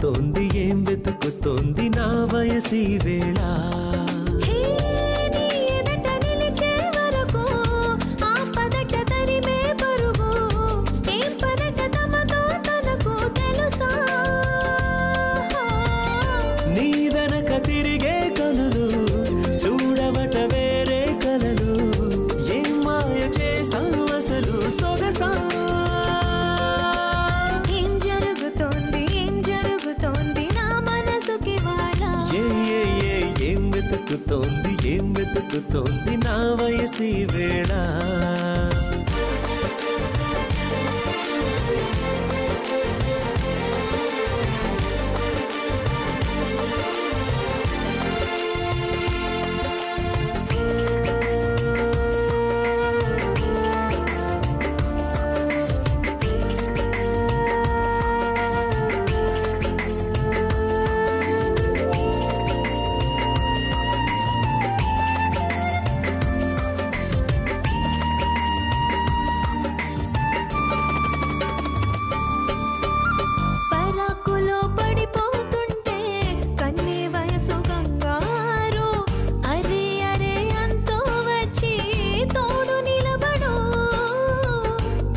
వెతుకుతోంది ఏం వెతుకుతోంది నా వయసి వేళ నీ వెనక తిరిగే కనులు చూడవట వేరే కలలు ఏం మాయ చేసావు అసలు సొగసా ఏం వెతుకుతోంది నా వయసి వేళ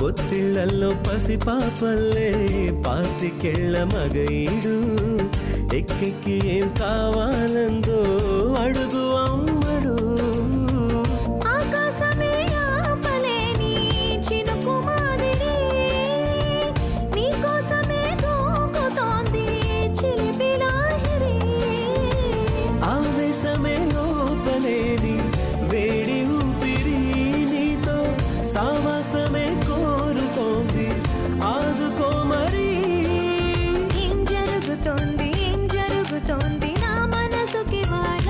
ఒత్తిళ్లలో పసి పాపల్లే పాతికెళ్ళ మగైడు ఎక్కెక్కి ఏం కావాలందో అడుగు అమ్మడు ఆవేశమే ఓపలేని వేడి ఊపిరి నీతో సావాసమే కోరుతోంది ఆదుకో మరి ఏం జరుగుతోంది నా మనసుకి వాడ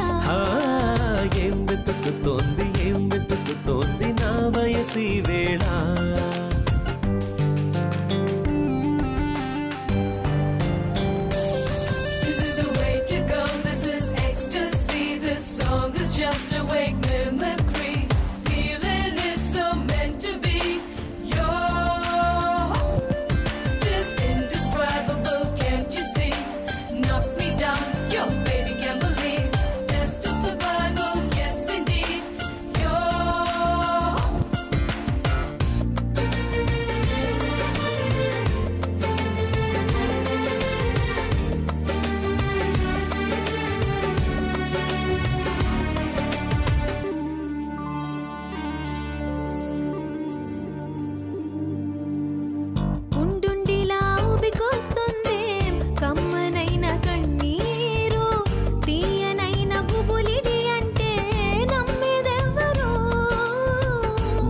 ఏం వెతుకుతోంది నా వయసి వేళ Just a wake mimicry. Feeling is so meant to be. You're just indescribable, can't you see? Knocks me down, your baby can't believe. Test of survival, yes indeed.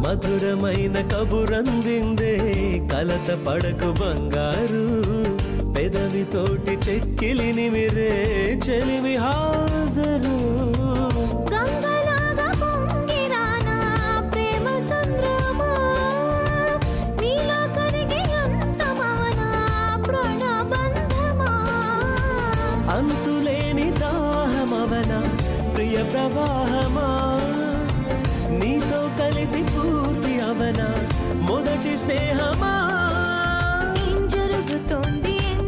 మధురమైన కబురందిందే కలత పడకు బంగారు పెదవితోటి చెక్కిలి నిమిరే చెలిమి హాజరు గంగలాగా పొంగిరానా ప్రేమ సంద్రమా నీలో కరిగి అంతమవనా ప్రాణబంధమా అంతులేని దాహమవనా ప్రియ ప్రవాహమా నీతో కలిసి పూర్తి అవనా మొదటి స్నేహమా ఏం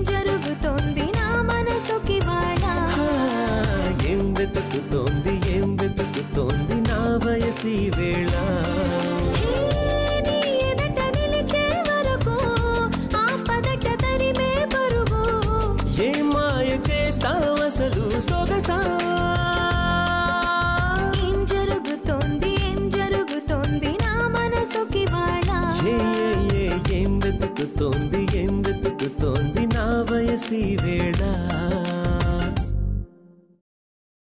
జరుగుతోంది నా మనసుకి వాడ ఏం వెతుకుతోంది నా వయసి వేళ ఏ మాయ చేసావసలు సొగసా ఏం జరుగుతోంది నా మనసుకి వాడ ఏం వెతుకుతోంది నా వయసి వేళ